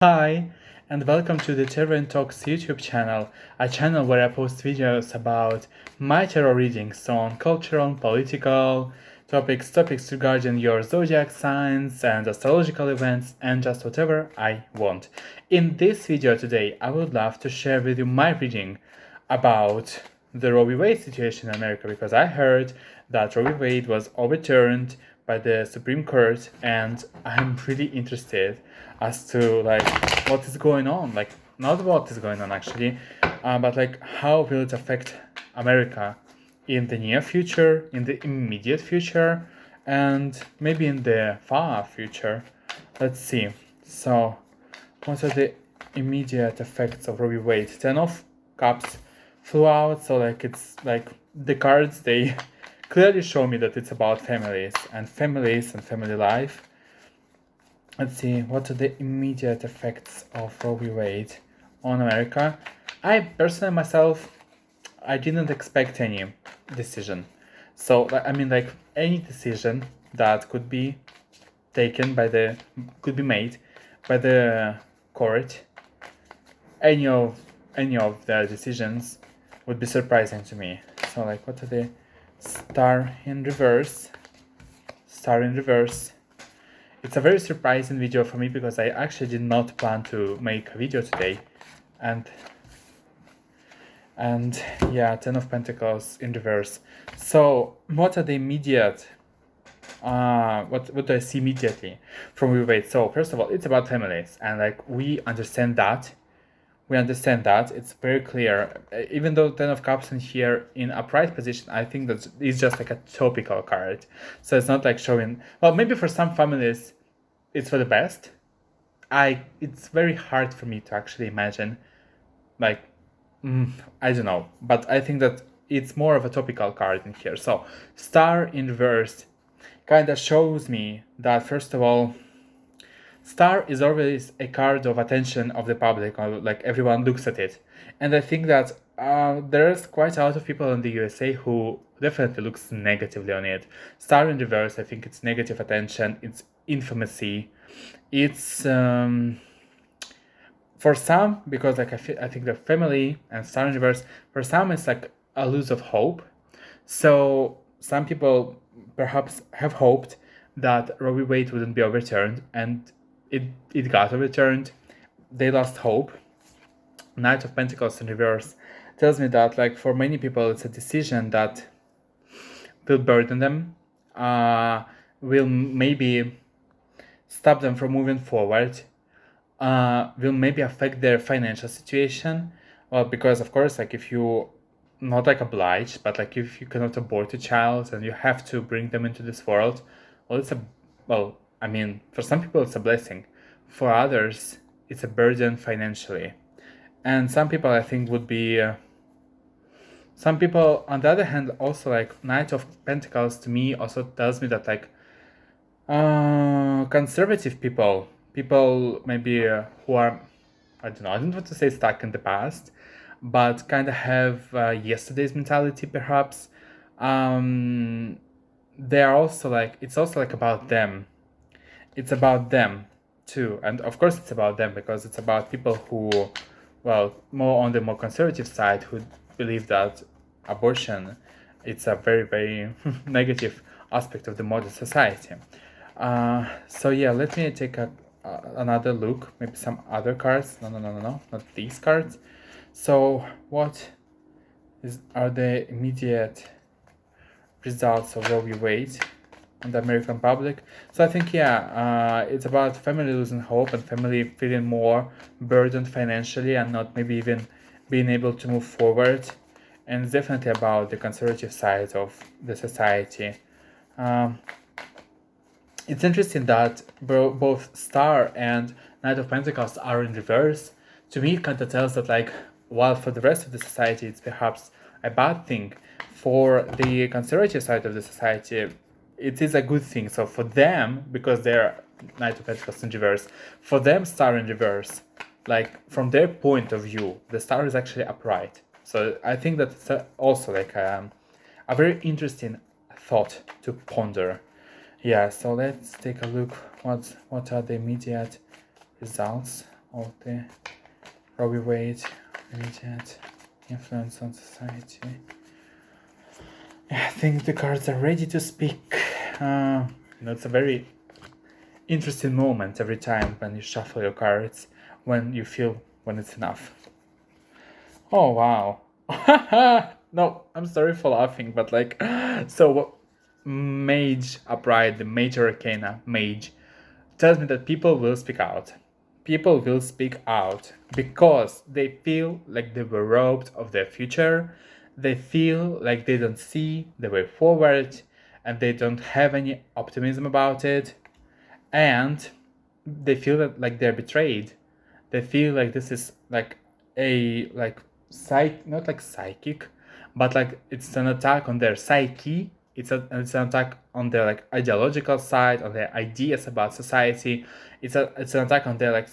Hi, and welcome to the Tarot&Talks YouTube channel, a channel where I post videos about my tarot readings on cultural, political topics regarding your zodiac signs and astrological events, and just whatever I want. In this video today, I would love to share with you my reading about the Roe v. Wade situation in America, because I heard that Roe v. Wade was overturned by the Supreme Court, and I'm really interested as to what is going on. Not what is going on actually, but how will it affect America in the near future, in the immediate future, and maybe in the far future. Let's see. So, what are the immediate effects of Roe v. Wade? Ten of Cups flew out, so it's the cards, they clearly show me that it's about families and family life. Let's see, what are the immediate effects of Roe v. Wade on America? I personally myself, I didn't expect any decision. So any decision that could be made by the court, any of the decisions would be surprising to me. So what are the Star in reverse? It's a very surprising video for me because I actually did not plan to make a video today, and yeah, Ten of Pentacles in reverse. So what are the immediate what do I see immediately from Roe v. Wade? So first of all, it's about families, and we understand that. It's very clear. Even though Ten of Cups in here in upright position, I think that it's just a topical card. So it's not showing. Well, maybe for some families, it's for the best. It's very hard for me to actually imagine. I don't know, but I think that it's more of a topical card in here. So Star in reverse kind of shows me that first of all, Star is always a card of attention of the public, or everyone looks at it. And I think that there's quite a lot of people in the USA who definitely looks negatively on it. Star in reverse, I think it's negative attention, it's infamy. It's for some, because I think the family and Star in reverse, for some it's a lose of hope. So some people perhaps have hoped that Roe v. Wade wouldn't be overturned, and it got overturned. They lost hope. Knight of Pentacles in reverse tells me that for many people it's a decision that will burden them, will maybe stop them from moving forward, will maybe affect their financial situation. Well, because of course, if you not obliged, but if you cannot abort a child and you have to bring them into this world, for some people it's a blessing. For others, it's a burden financially. And some people, I think, would be some people on the other hand also Knight of Pentacles to me also tells me that conservative people maybe who are, I don't want to say stuck in the past, but kind of have yesterday's mentality perhaps. They are also it's also about them. It's about them too, and of course it's about them because it's about people who, more on the more conservative side, who believe that abortion, it's a very, very negative aspect of the modern society. So yeah, let me take another look, maybe some other cards. No, not these cards. So what are the immediate results of Roe v. Wade on the American public? So I think it's about family losing hope and family feeling more burdened financially and not maybe even being able to move forward. And it's definitely about the conservative side of the society. It's interesting that both Star and Knight of Pentacles are in reverse. To me, it kind of tells that while for the rest of the society it's perhaps a bad thing, for the conservative side of the society it is a good thing. So for them, because they're Knight of Pentacles in reverse, for them Star in reverse, from their point of view, the Star is actually upright. So I think that it's also a very interesting thought to ponder. Yeah, so let's take a look. What are the immediate results of the Roe v. Wade immediate influence on society. I think the cards are ready to speak. It's a very interesting moment every time when you shuffle your cards, when you feel when it's enough. Oh wow. No, I'm sorry for laughing, but like, so Mage Upright, the Major Arcana, Mage, tells me that people will speak out. People will speak out because they feel like they were robbed of their future. They feel like they don't see the way forward and they don't have any optimism about it. And they feel that like they're betrayed. They feel like this is like a like not like psychic, but like it's an attack on their psyche. It's an attack on their like ideological side, on their ideas about society. It's an attack on their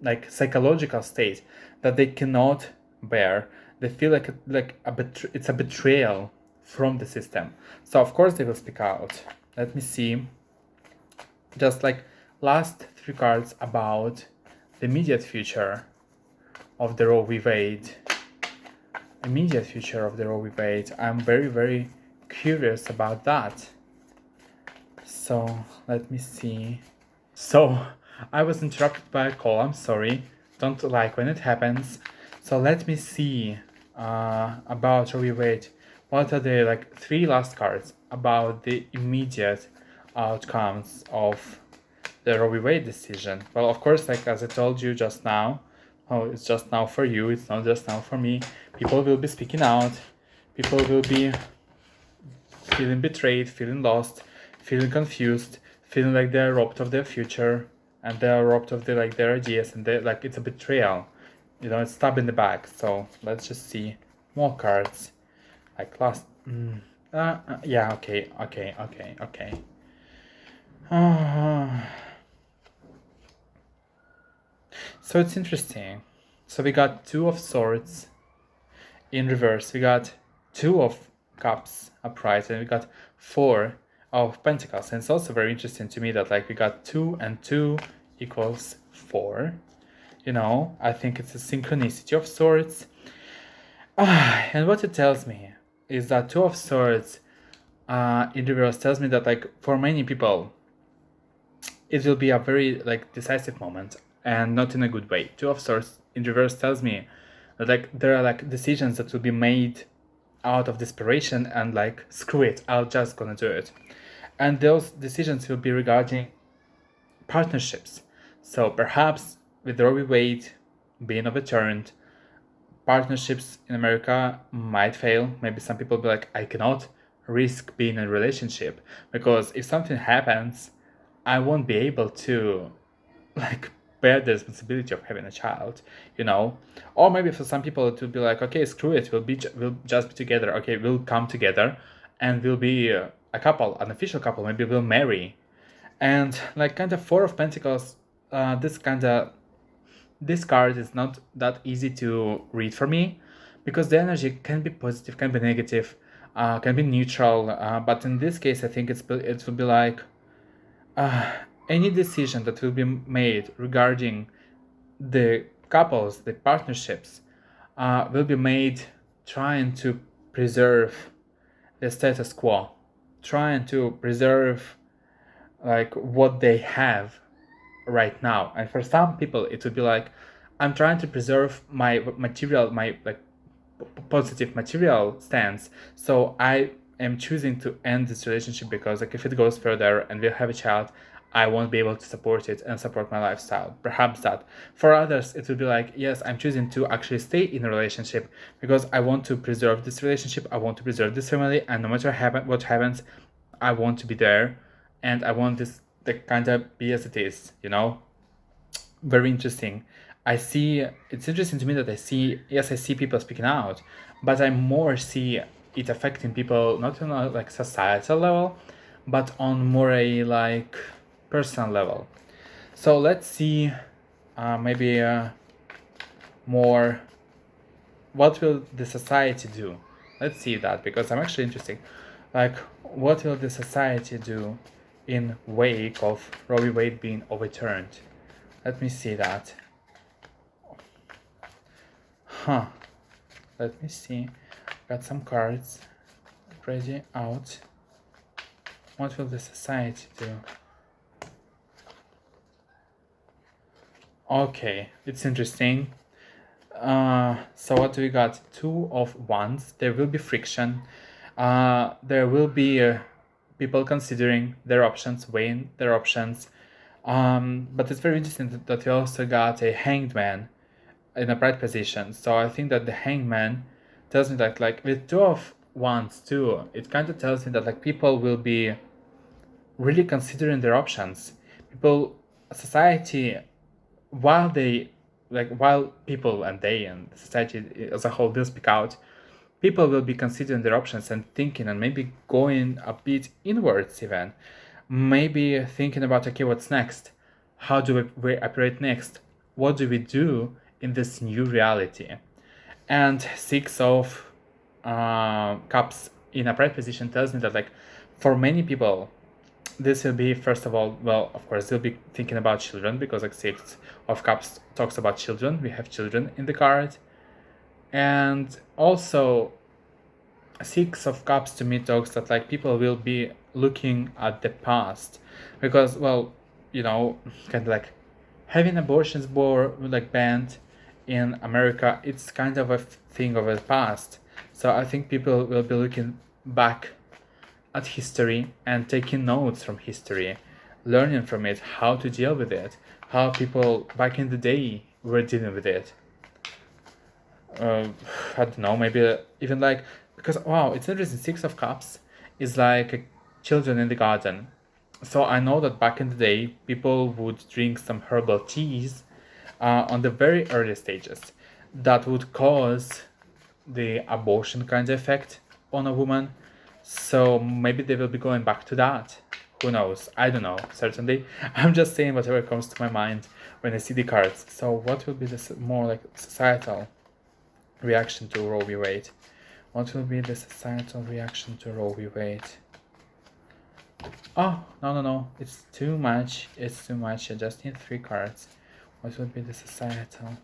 like psychological state that they cannot bear. They feel like it's a betrayal from the system. So of course they will speak out. Let me see. Just like last three cards about the immediate future of the Roe v. Wade. Immediate future of the Roe v. Wade. I'm very, very curious about that. So let me see. So I was interrupted by a call. I'm sorry. Don't like when it happens. So let me see about Roe v. Wade. What are the like three last cards about the immediate outcomes of the Roe v. Wade decision? Well, of course, like as I told you just now, it's just now for you, it's not just now for me. People will be speaking out. People will be feeling betrayed, feeling lost, feeling confused, feeling like they're robbed of their future and they're robbed of their ideas, and they like it's a betrayal. It's stab in the back. So let's just see more cards. Like last yeah, okay. So it's interesting. So we got Two of Swords in reverse. We got Two of Cups upright, and we got Four of Pentacles. And it's also very interesting to me that like we got 2 and 2 equals 4. I think it's a synchronicity of sorts. And what it tells me is that Two of Swords in reverse tells me that like for many people it will be a very like decisive moment, and not in a good way. Two of Swords in reverse tells me that like there are like decisions that will be made out of desperation and like screw it, I'll just gonna do it. And those decisions will be regarding partnerships. So perhaps with Roe v. Wade being overturned, partnerships in America might fail. Maybe some people will be like, I cannot risk being in a relationship because if something happens, I won't be able to like bear the responsibility of having a child, Or maybe for some people it will be like, okay, screw it, we'll just be together. Okay, we'll come together and we'll be a couple, an official couple. Maybe we'll marry. And like kind of Four of Pentacles, this card is not that easy to read for me because the energy can be positive, can be negative, can be neutral. But in this case, I think it will be like any decision that will be made regarding the couples, the partnerships, will be made trying to preserve the status quo, trying to preserve like what they have right now. And for some people it would be like, I'm trying to preserve my material, my like positive material stance, so I am choosing to end this relationship because like if it goes further and we'll have a child, I won't be able to support it and support my lifestyle. Perhaps that. For others it will be like, yes, I'm choosing to actually stay in a relationship because I want to preserve this relationship, I want to preserve this family, and no matter what happens, I want to be there and I want this to kind of be as it is, Very interesting. It's interesting to me that I see people speaking out, but I more see it affecting people not on a like societal level, but on more a like personal level. So let's see, maybe more, what will the society do? Let's see that, because I'm actually interested. Like, what will the society do in wake of Roe v. Wade being overturned? Let me see that. Let me see. Got some cards ready out. What will the society do? Okay, it's interesting. So what we got? Two of Wands. There will be friction. There will be people considering their options, weighing their options. But it's very interesting that we also got a Hanged Man in a bright position. So I think that the Hanged Man tells me that, like, with Two of Wands too, it kind of tells me that, like, people will be really considering their options. People, society, while they, like, while people and they and society as a whole will speak out, people will be considering their options and thinking and maybe going a bit inwards even. Maybe thinking about, okay, what's next? How do we operate next? What do we do in this new reality? And Six of Cups in a bright position tells me that, like, for many people, this will be, first of all, well, of course, they'll be thinking about children because, like, Six of Cups talks about children. We have children in the card. And also, Six of Cups to me talks that, like, people will be looking at the past because, well, kind of like having abortions like banned in America, it's kind of a thing of the past. So I think people will be looking back at history and taking notes from history, learning from it, how to deal with it, how people back in the day were dealing with it. I don't know, maybe even like, because wow, it's interesting. Six of Cups is like children in the garden. So I know that back in the day, people would drink some herbal teas on the very early stages that would cause the abortion kind of effect on a woman. So maybe they will be going back to that. Who knows? I don't know, certainly. I'm just saying whatever comes to my mind when I see the cards. So what will be this more like societal reaction to Roe v. Wade? What will be the societal reaction to Roe v. Wade? Oh, no. It's too much. It's too much. I just need 3 cards. What will be the societal?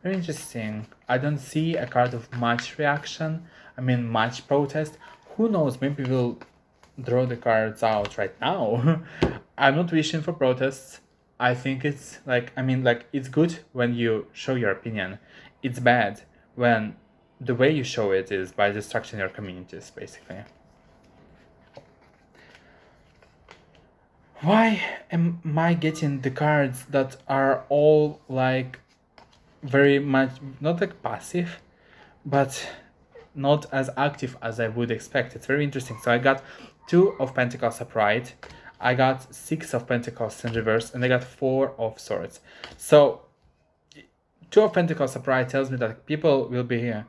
Very interesting. I don't see a card of much reaction. I mean, much protest. Who knows? Maybe we'll draw the cards out right now. I'm not wishing for protests. I think it's like, it's good when you show your opinion. It's bad when the way you show it is by destructing your communities, basically. Why am I getting the cards that are all like very much not like passive, but not as active as I would expect? It's very interesting. So I got 2 of Pentacles upright, I got 6 of Pentacles in reverse, and I got 4 of Swords. So 2 of Pentacles upright tells me that people will be here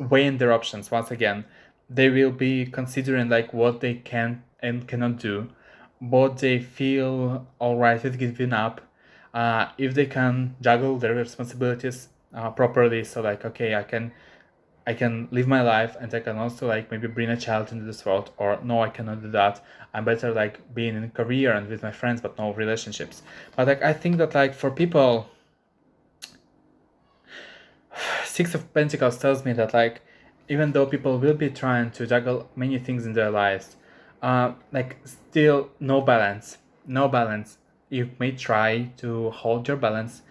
weighing their options once again. They will be considering like what they can and cannot do, what they feel alright with giving up, if they can juggle their responsibilities properly. So like, okay, I can live my life and I can also like maybe bring a child into this world, or no, I cannot do that. I'm better like being in a career and with my friends, but no relationships. But like I think that like for people, Six of Pentacles tells me that like even though people will be trying to juggle many things in their lives, like still no balance. You may try to hold your balance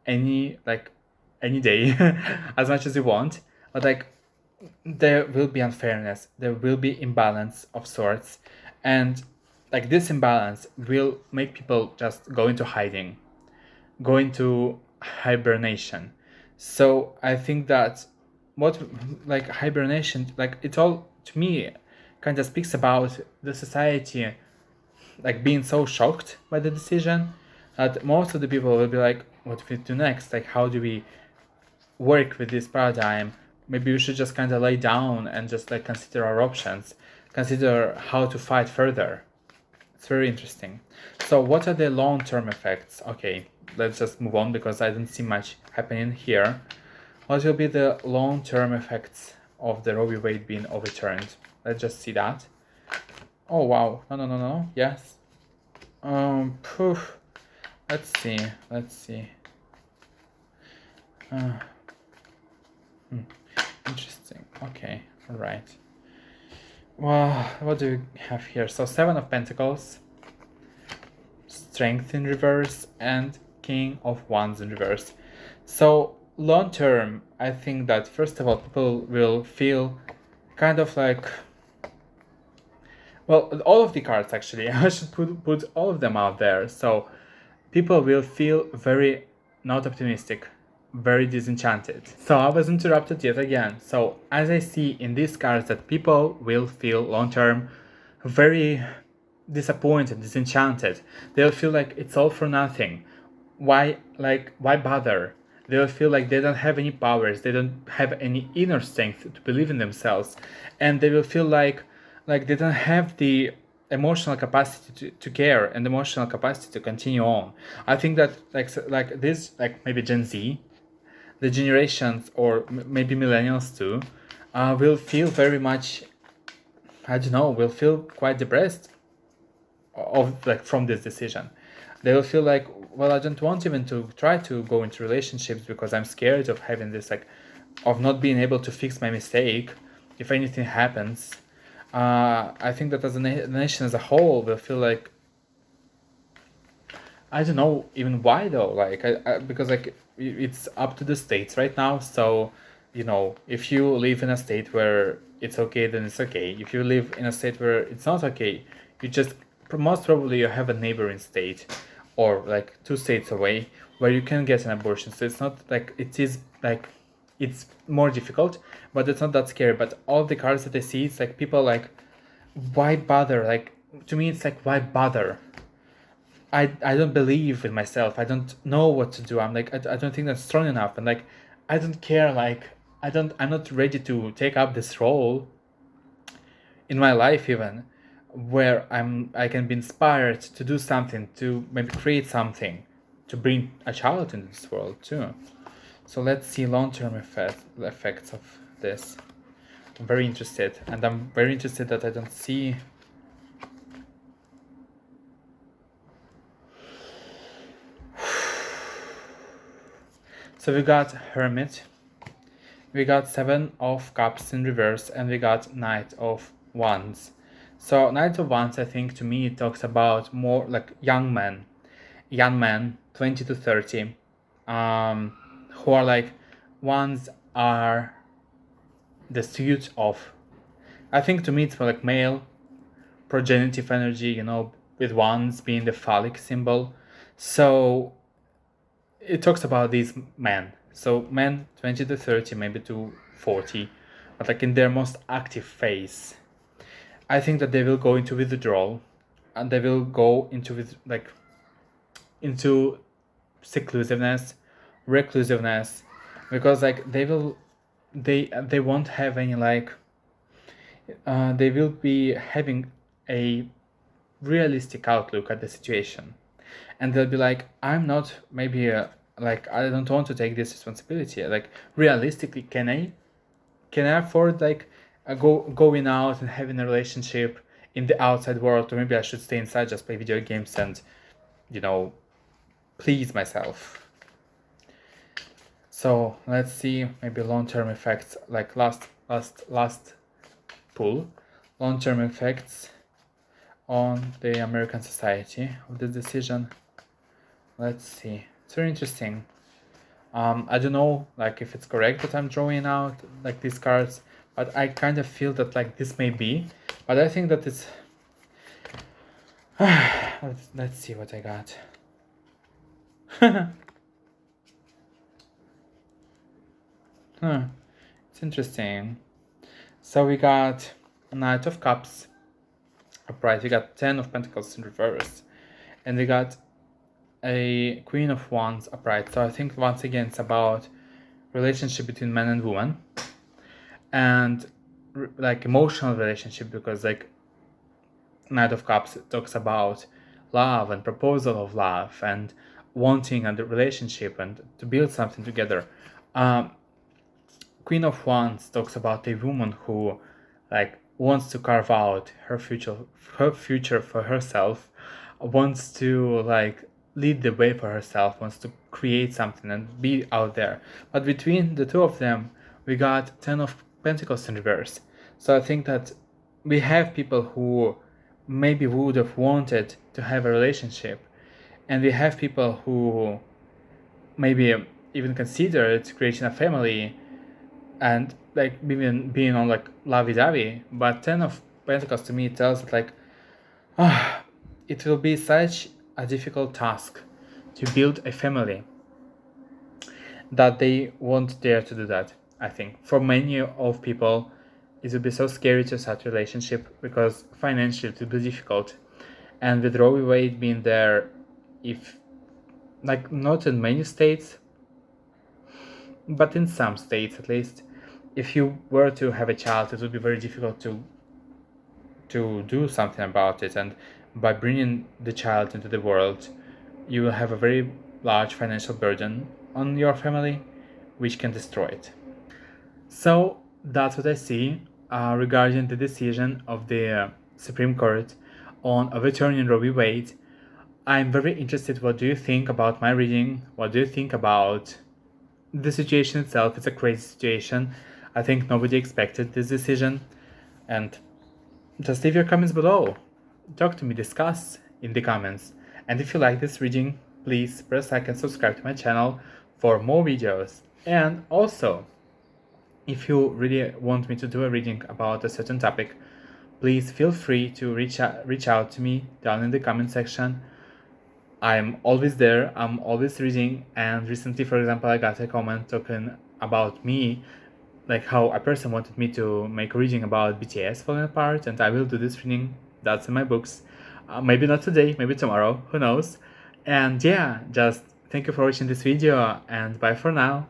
any day as much as you want, but like there will be unfairness, there will be imbalance of sorts, and like this imbalance will make people just go into hiding, go into hibernation. So I think that what like hibernation, like it's all to me kind of speaks about the society like being so shocked by the decision that most of the people will be like, what do we do next? Like how do we work with this paradigm? Maybe we should just kind of lay down and just like consider our options, consider how to fight further. It's very interesting. So what are the long-term effects? Okay, let's just move on because I don't see much happening here. What will be the long-term effects of the Roe v. Wade being overturned? Let's just see that. Oh wow, no, yes. Poof. Let's see. Interesting. Okay. All right. Well, what do we have here? So Seven of Pentacles, Strength in reverse, and King of Wands in reverse. So long term, I think that first of all, people will feel kind of like, well, all of the cards actually. I should put all of them out there. So people will feel very not optimistic, very disenchanted. So I was interrupted yet again. So as I see in these cards that people will feel long term very disappointed, disenchanted. They'll feel like it's all for nothing. Why bother? They'll feel like they don't have any powers, they don't have any inner strength to believe in themselves, and they will feel like they don't have the emotional capacity to care and emotional capacity to continue on. I think that like this, like maybe Gen Z, the generations, or maybe millennials too, will feel very much, I don't know, will feel quite depressed of like from this decision. They will feel like, well, I don't want even to try to go into relationships because I'm scared of having this, like, of not being able to fix my mistake if anything happens. I think that as a nation as a whole will feel like, I don't know even why though. Like, because like it's up to the states right now. So, if you live in a state where it's okay, then it's okay. If you live in a state where it's not okay, you just most probably you have a neighboring state, or like 2 states away, where you can get an abortion. So it's not like it is like it's more difficult, but it's not that scary. But all the cards that I see, it's like people like, why bother? Like, to me, it's like, why bother? I don't believe in myself. I don't know what to do. I'm like, I don't think that's strong enough. And like, I don't care. Like, I'm not ready to take up this role in my life, even where I can be inspired to do something, to maybe create something, to bring a child into this world too. So let's see long-term effects of this. I'm very interested, and I'm very interested that I don't see. So we got Hermit, we got Seven of Cups in reverse, and we got Knight of Wands. So Knight of Wands, I think, to me, it talks about more like young men, 20 to 30, who are like, wands are the suit of, I think to me it's more like male progenitive energy, with wands being the phallic symbol. So it talks about these men. So men 20 to 30, maybe to 40, but like in their most active phase. I think that they will go into withdrawal, and they will go into into seclusiveness, reclusiveness, because like they won't have any like they will be having a realistic outlook at the situation, and they'll be like, I'm not maybe like, I don't want to take this responsibility. Like, realistically, can I afford like going out and having a relationship in the outside world, or maybe I should stay inside, just play video games and please myself. So let's see maybe long-term effects, like last pull, long-term effects on the American society of this decision. Let's see. It's very interesting. I don't know like if it's correct that I'm drawing out like these cards, but I kind of feel that like this may be, but I think that it's let's see what I got. It's interesting. So we got a Knight of Cups upright, we got 10 of Pentacles in reverse, and we got a Queen of Wands upright. So I think once again it's about relationship between man and woman, and like emotional relationship, because like Knight of Cups talks about love and proposal of love and wanting and the relationship and to build something together. Queen of Wands talks about a woman who like wants to carve out her future for herself, wants to like lead the way for herself, wants to create something and be out there. But between the two of them, we got Ten of Pentacles in reverse. So I think that we have people who maybe would have wanted to have a relationship, and we have people who maybe even considered creating a family and like even being on like lovey-dovey. But Ten of Pentacles to me tells that like it will be such a difficult task to build a family that they won't dare to do that. I think for many of people it would be so scary to start a relationship because financially it would be difficult, and with Roe v. Wade being there, if like not in many states but in some states at least, if you were to have a child it would be very difficult to do something about it, and by bringing the child into the world you will have a very large financial burden on your family which can destroy it. So that's what I see regarding the decision of the Supreme Court on overturning Roe v. Wade. I'm very interested. What do you think about my reading? What do you think about the situation itself? It's a crazy situation. I think nobody expected this decision. And just leave your comments below. Talk to me, discuss in the comments. And if you like this reading, please press like and subscribe to my channel for more videos. And also, if you really want me to do a reading about a certain topic, please feel free to reach out to me down in the comment section. I'm always there, I'm always reading, and recently, for example, I got a comment talking about me, like how a person wanted me to make a reading about BTS falling apart, and I will do this reading. That's in my books. Maybe not today, maybe tomorrow, who knows. And yeah, just thank you for watching this video, and bye for now.